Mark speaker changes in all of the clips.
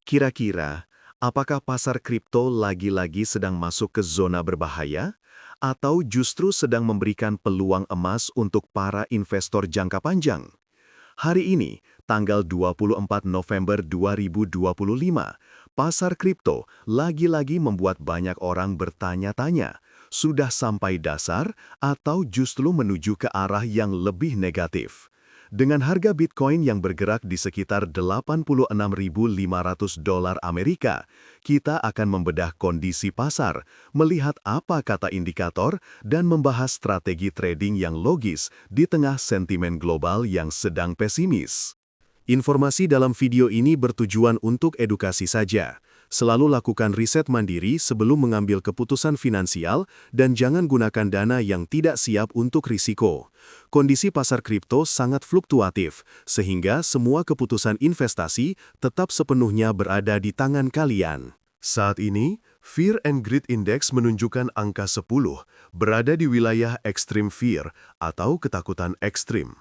Speaker 1: Kira-kira, apakah pasar kripto lagi-lagi sedang masuk ke zona berbahaya? Atau justru sedang memberikan peluang emas untuk para investor jangka panjang? Hari ini, tanggal 24 November 2025, pasar kripto lagi-lagi membuat banyak orang bertanya-tanya, sudah sampai dasar atau justru menuju ke arah yang lebih negatif? Dengan harga Bitcoin yang bergerak di sekitar $86.500 Amerika, kita akan membedah kondisi pasar, melihat apa kata indikator, dan membahas strategi trading yang logis di tengah sentimen global yang sedang pesimis. Informasi dalam video ini bertujuan untuk edukasi saja. Selalu lakukan riset mandiri sebelum mengambil keputusan finansial dan jangan gunakan dana yang tidak siap untuk risiko. Kondisi pasar kripto sangat fluktuatif, sehingga semua keputusan investasi tetap sepenuhnya berada di tangan kalian. Saat ini, Fear and Greed Index menunjukkan angka 10, berada di wilayah extreme fear atau ketakutan ekstrim.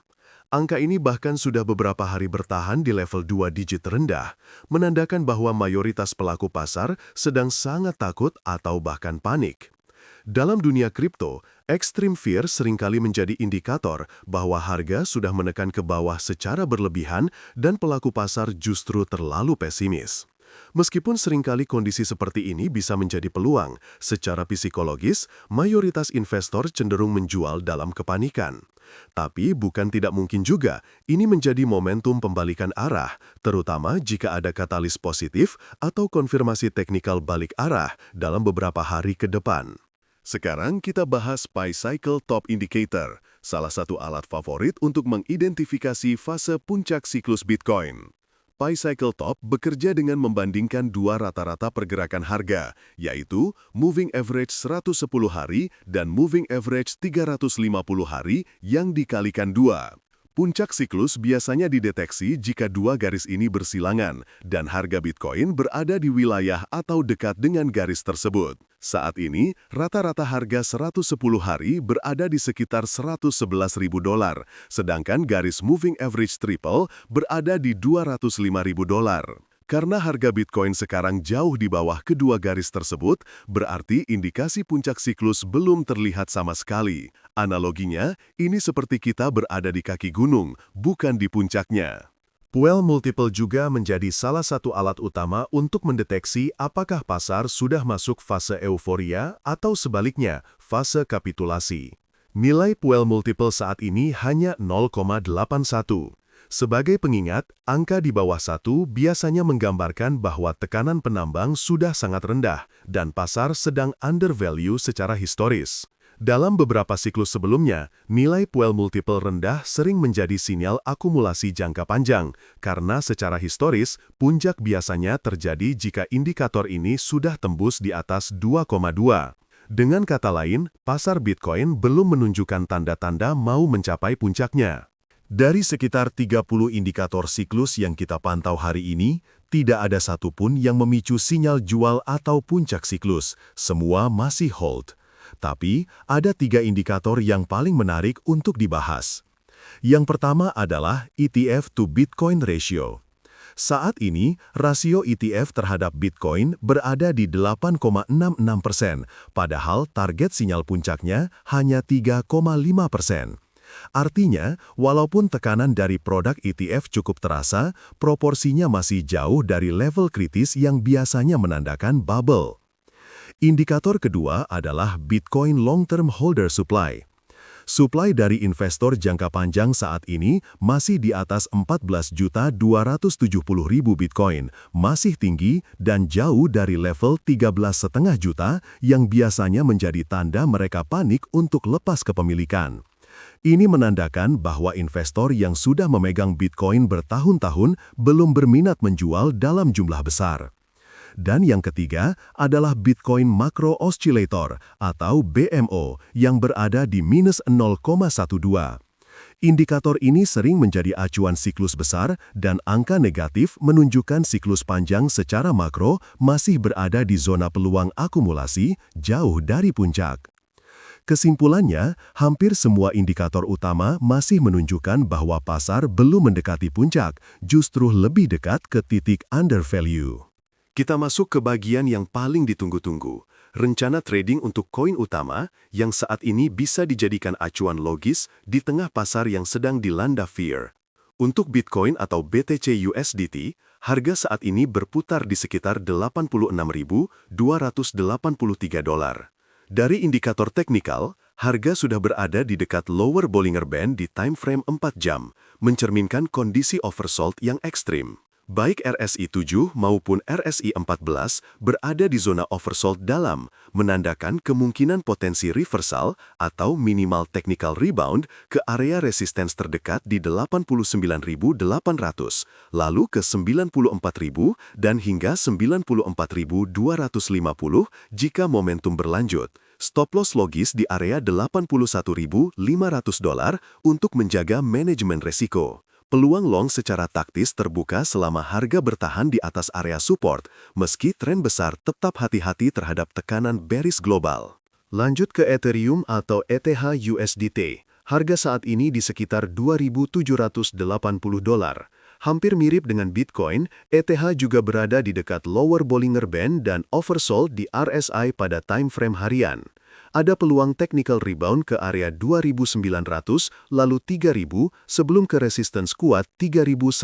Speaker 1: Angka ini bahkan sudah beberapa hari bertahan di level 2 digit terendah, menandakan bahwa mayoritas pelaku pasar sedang sangat takut atau bahkan panik. Dalam dunia kripto, extreme fear seringkali menjadi indikator bahwa harga sudah menekan ke bawah secara berlebihan dan pelaku pasar justru terlalu pesimis. Meskipun seringkali kondisi seperti ini bisa menjadi peluang, secara psikologis, mayoritas investor cenderung menjual dalam kepanikan. Tapi bukan tidak mungkin juga, ini menjadi momentum pembalikan arah, terutama jika ada katalis positif atau konfirmasi teknikal balik arah dalam beberapa hari ke depan. Sekarang kita bahas PiCycle Top Indicator, salah satu alat favorit untuk mengidentifikasi fase puncak siklus Bitcoin. PiCycle Top bekerja dengan membandingkan dua rata-rata pergerakan harga, yaitu Moving Average 110 hari dan Moving Average 350 hari yang dikalikan 2. Puncak siklus biasanya dideteksi jika dua garis ini bersilangan dan harga Bitcoin berada di wilayah atau dekat dengan garis tersebut. Saat ini, rata-rata harga 110 hari berada di sekitar $111.000, sedangkan garis moving average triple berada di $205.000. Karena harga Bitcoin sekarang jauh di bawah kedua garis tersebut, berarti indikasi puncak siklus belum terlihat sama sekali. Analoginya, ini seperti kita berada di kaki gunung, bukan di puncaknya. Puel Multiple juga menjadi salah satu alat utama untuk mendeteksi apakah pasar sudah masuk fase euforia atau sebaliknya, fase kapitulasi. Nilai Puel Multiple saat ini hanya 0,81. Sebagai pengingat, angka di bawah 1 biasanya menggambarkan bahwa tekanan penambang sudah sangat rendah dan pasar sedang undervalue secara historis. Dalam beberapa siklus sebelumnya, nilai Puel Multiple rendah sering menjadi sinyal akumulasi jangka panjang, karena secara historis, puncak biasanya terjadi jika indikator ini sudah tembus di atas 2,2. Dengan kata lain, pasar Bitcoin belum menunjukkan tanda-tanda mau mencapai puncaknya. Dari sekitar 30 indikator siklus yang kita pantau hari ini, tidak ada satupun yang memicu sinyal jual atau puncak siklus. Semua masih hold. Tapi, ada 3 indikator yang paling menarik untuk dibahas. Yang pertama adalah ETF to Bitcoin ratio. Saat ini, rasio ETF terhadap Bitcoin berada di 8,66%, padahal target sinyal puncaknya hanya 3,5%. Artinya, walaupun tekanan dari produk ETF cukup terasa, proporsinya masih jauh dari level kritis yang biasanya menandakan bubble. Indikator kedua adalah Bitcoin Long-Term Holder Supply. Suplai dari investor jangka panjang saat ini masih di atas 14.270.000 Bitcoin, masih tinggi dan jauh dari level 13,5 juta yang biasanya menjadi tanda mereka panik untuk lepas kepemilikan. Ini menandakan bahwa investor yang sudah memegang Bitcoin bertahun-tahun belum berminat menjual dalam jumlah besar. Dan yang ketiga adalah Bitcoin Macro Oscillator atau BMO yang berada di minus 0,12. Indikator ini sering menjadi acuan siklus besar dan angka negatif menunjukkan siklus panjang secara makro masih berada di zona peluang akumulasi jauh dari puncak. Kesimpulannya, hampir semua indikator utama masih menunjukkan bahwa pasar belum mendekati puncak, justru lebih dekat ke titik undervalue. Kita masuk ke bagian yang paling ditunggu-tunggu, rencana trading untuk koin utama yang saat ini bisa dijadikan acuan logis di tengah pasar yang sedang dilanda fear. Untuk Bitcoin atau BTC USDT, harga saat ini berputar di sekitar $86.283. Dari indikator teknikal, harga sudah berada di dekat lower Bollinger Band di time frame 4 jam, mencerminkan kondisi oversold yang ekstrim. Baik RSI 7 maupun RSI 14 berada di zona oversold dalam, menandakan kemungkinan potensi reversal atau minimal technical rebound ke area resistance terdekat di 89.800, lalu ke 94.000 dan hingga 94.250 jika momentum berlanjut. Stop loss logis di area $81.500 untuk menjaga manajemen resiko. Peluang long secara taktis terbuka selama harga bertahan di atas area support, meski tren besar tetap hati-hati terhadap tekanan bearish global. Lanjut ke Ethereum atau ETH USDT. Harga saat ini di sekitar $2.780. Hampir mirip dengan Bitcoin, ETH juga berada di dekat lower Bollinger Band dan oversold di RSI pada time frame harian. Ada peluang technical rebound ke area 2.900, lalu 3.000 sebelum ke resistance kuat 3.150.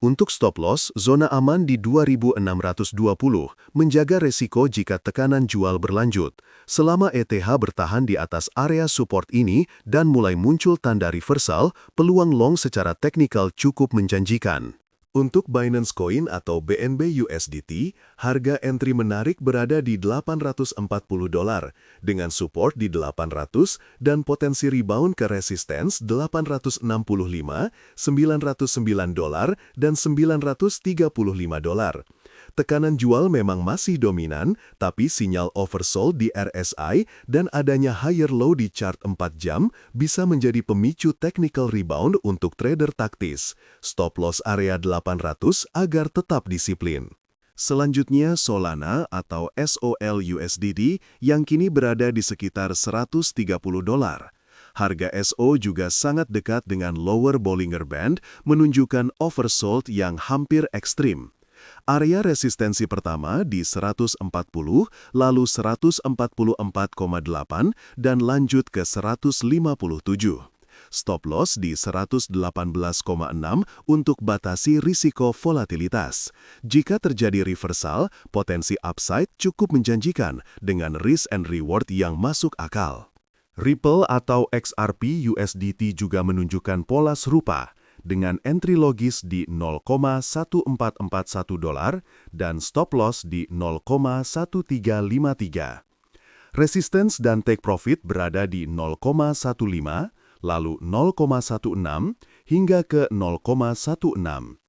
Speaker 1: Untuk stop loss, zona aman di 2.620, menjaga resiko jika tekanan jual berlanjut. Selama ETH bertahan di atas area support ini dan mulai muncul tanda reversal, peluang long secara teknikal cukup menjanjikan. Untuk Binance Coin atau BNB USDT, harga entry menarik berada di $840 dengan support di 800 dan potensi rebound ke resistance 865, $909 dan $935. Tekanan jual memang masih dominan, tapi sinyal oversold di RSI dan adanya higher low di chart 4 jam bisa menjadi pemicu technical rebound untuk trader taktis. Stop loss area 800 agar tetap disiplin. Selanjutnya Solana atau SOL USDT yang kini berada di sekitar $130. Harga SO juga sangat dekat dengan lower Bollinger Band, menunjukkan oversold yang hampir ekstrim. Area resistensi pertama di 140, lalu 144,8 dan lanjut ke 157. Stop loss di 118,6 untuk batasi risiko volatilitas. Jika terjadi reversal, potensi upside cukup menjanjikan dengan risk and reward yang masuk akal. Ripple atau XRP USDT juga menunjukkan pola serupa, dengan entry logis di $0,1441 dan stop loss di 0,1353. Resistance dan take profit berada di 0,15, lalu 0,16 hingga ke 0,16.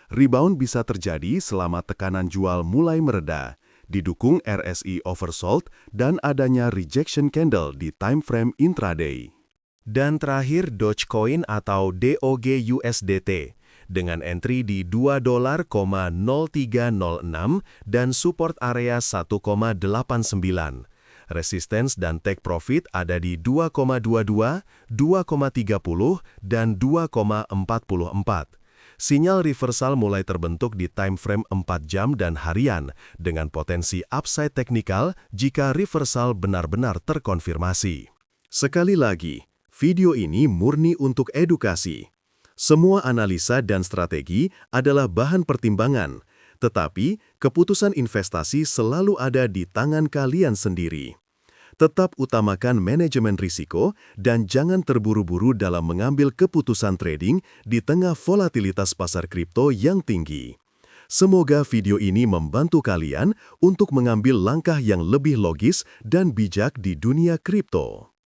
Speaker 1: Rebound bisa terjadi selama tekanan jual mulai mereda, didukung RSI oversold dan adanya rejection candle di time frame intraday. Dan terakhir Dogecoin atau DOG USDT dengan entry di $2.0306 dan support area 1,89. Resistance dan take profit ada di 2,22, 2,30, dan 2,44. Sinyal reversal mulai terbentuk di time frame 4 jam dan harian dengan potensi upside teknikal jika reversal benar-benar terkonfirmasi. Sekali lagi, video ini murni untuk edukasi. Semua analisa dan strategi adalah bahan pertimbangan, tetapi keputusan investasi selalu ada di tangan kalian sendiri. Tetap utamakan manajemen risiko dan jangan terburu-buru dalam mengambil keputusan trading di tengah volatilitas pasar kripto yang tinggi. Semoga video ini membantu kalian untuk mengambil langkah yang lebih logis dan bijak di dunia kripto.